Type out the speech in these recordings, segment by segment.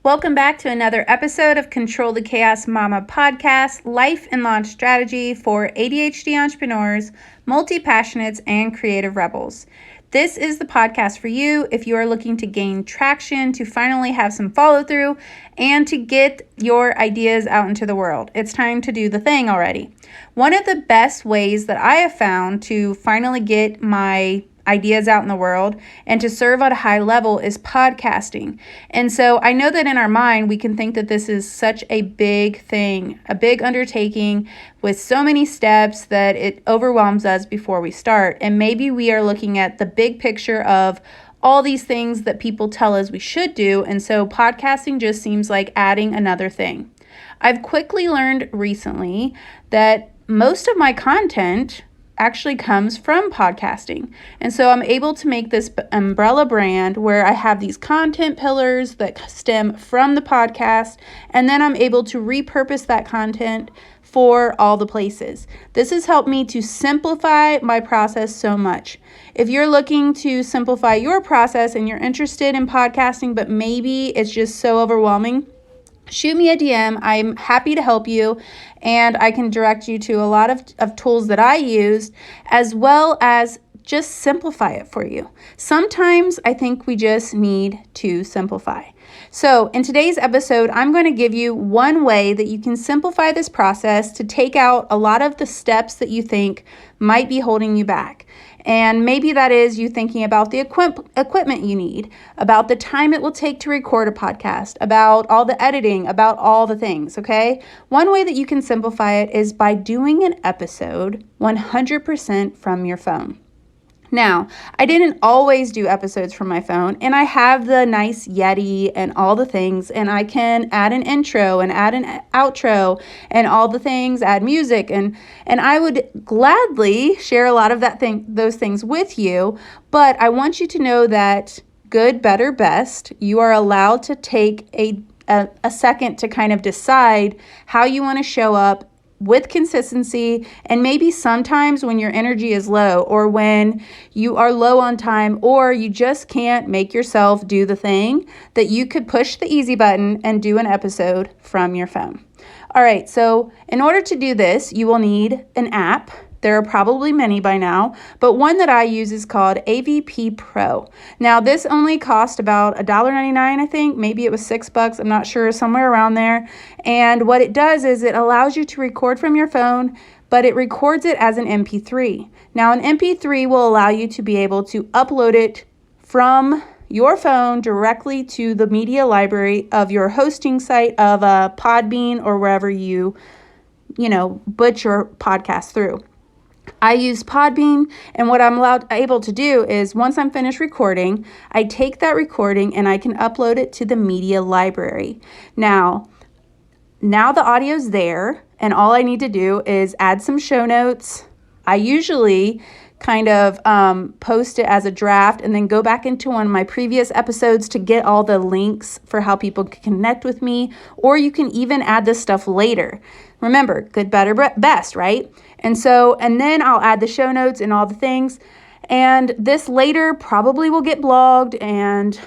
Welcome back to another episode of Control the Chaos Mama podcast, life and launch strategy for ADHD entrepreneurs, multi-passionates, and creative rebels. This is the podcast for you if you are looking to gain traction, to finally have some follow through, and to get your ideas out into the world. It's time to do the thing already. One of the best ways that I have found to finally get my ideas out in the world and to serve at a high level is podcasting. And so I know that in our mind, we can think that this is such a big thing, a big undertaking with so many steps that it overwhelms us before we start. And maybe we are looking at the big picture of all these things that people tell us we should do. And so podcasting just seems like adding another thing. I've quickly learned recently that most of my content actually comes from podcasting. And so I'm able to make this umbrella brand where I have these content pillars that stem from the podcast, and then I'm able to repurpose that content for all the places. This has helped me to simplify my process so much. If you're looking to simplify your process and you're interested in podcasting, but maybe it's just so overwhelming, shoot me a DM. I'm happy to help you, and I can direct you to a lot of tools that I used, as well as just simplify it for you. Sometimes I think we just need to simplify. So in today's episode, I'm going to give you one way that you can simplify this process to take out a lot of the steps that you think might be holding you back. And maybe that is you thinking about the equipment you need, about the time it will take to record a podcast, about all the editing, about all the things, okay? One way that you can simplify it is by doing an episode 100% from your phone. Now, I didn't always do episodes from my phone, and I have the nice Yeti and all the things, and I can add an intro and add an outro and all the things, add music, and I would gladly share a lot of those things with you, but I want you to know that good, better, best, you are allowed to take a second to kind of decide how you want to show up with consistency, and maybe sometimes when your energy is low, or when you are low on time, or you just can't make yourself do the thing, that you could push the easy button and do an episode from your phone. All right, so in order to do this, you will need an app. There are probably many by now, but one that I use is called AVP Pro. Now, this only cost about $1.99, I think. Maybe it was $6. I'm not sure, somewhere around there. And what it does is it allows you to record from your phone, but it records it as an MP3. Now, an MP3 will allow you to be able to upload it from your phone directly to the media library of your hosting site of Podbean or wherever you put your podcast through. I use Podbean, and what I'm able to do is once I'm finished recording, I take that recording and I can upload it to the media library. Now the audio's there, and all I need to do is add some show notes. I usually kind of post it as a draft and then go back into one of my previous episodes to get all the links for how people can connect with me, or you can even add this stuff later. Remember, good, better, best, right? And then I'll add the show notes and all the things. And this later probably will get blogged and,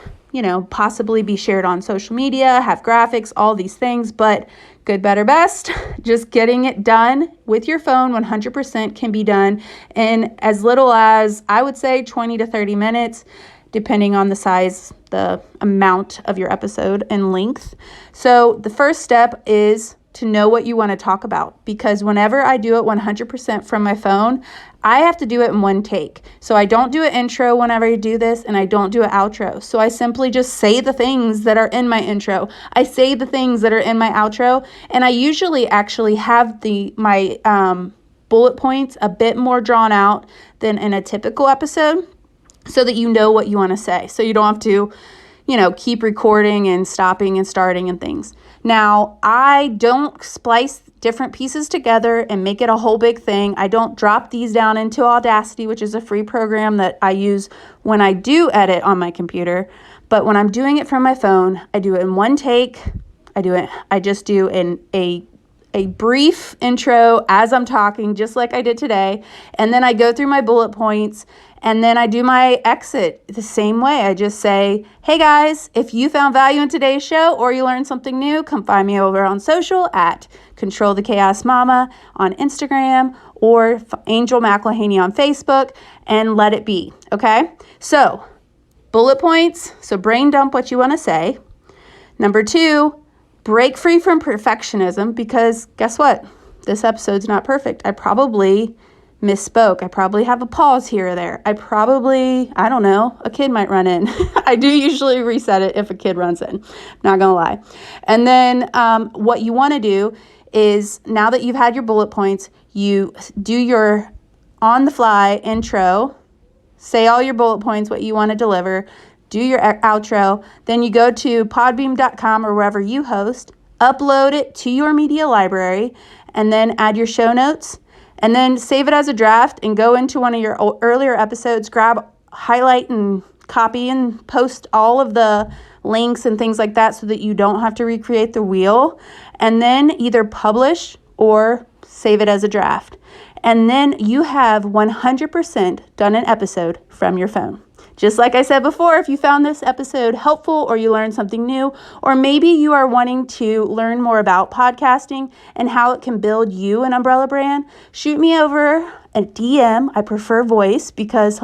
possibly be shared on social media, have graphics, all these things. But good, better, best, just getting it done with your phone 100% can be done in as little as, I would say, 20 to 30 minutes, depending on the size, the amount of your episode and length. So the first step is to know what you want to talk about, because whenever I do it 100% from my phone, I have to do it in one take. So I don't do an intro whenever I do this, and I don't do an outro. So I simply just say the things that are in my intro. I say the things that are in my outro, and I usually actually have my bullet points a bit more drawn out than in a typical episode, so that you know what you want to say. So you don't have to, keep recording and stopping and starting and things. Now, I don't splice different pieces together and make it a whole big thing. I don't drop these down into Audacity, which is a free program that I use when I do edit on my computer. But when I'm doing it from my phone, I do it in one take. I just do a a brief intro as I'm talking, just like I did today. And then I go through my bullet points, and then I do my exit the same way. I just say, hey guys, if you found value in today's show or you learned something new, come find me over on social at Control the Chaos Mama on Instagram or Angel McElhaney on Facebook, and let it be. Okay. So bullet points. So brain dump what you want to say. Number 2, break free from perfectionism, because guess what? This episode's not perfect. I probably misspoke. I probably have a pause here or there. I don't know, a kid might run in. I do usually reset it if a kid runs in. Not gonna lie. And then what you want to do is, now that you've had your bullet points, you do your on-the-fly intro, say all your bullet points, what you want to deliver, do your outro, then you go to podbeam.com or wherever you host, upload it to your media library, and then add your show notes, and then save it as a draft and go into one of your earlier episodes, highlight and copy and post all of the links and things like that so that you don't have to recreate the wheel, and then either publish or save it as a draft. And then you have 100% done an episode from your phone. Just like I said before, if you found this episode helpful or you learned something new, or maybe you are wanting to learn more about podcasting and how it can build you an umbrella brand, shoot me over a DM. I prefer voice because,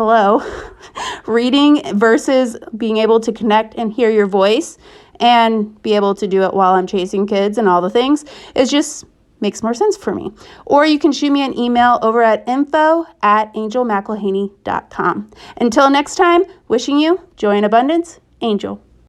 reading versus being able to connect and hear your voice and be able to do it while I'm chasing kids and all the things is just makes more sense for me. Or you can shoot me an email over at info@angelmcElhaney.com. Until next time, wishing you joy and abundance, Angel.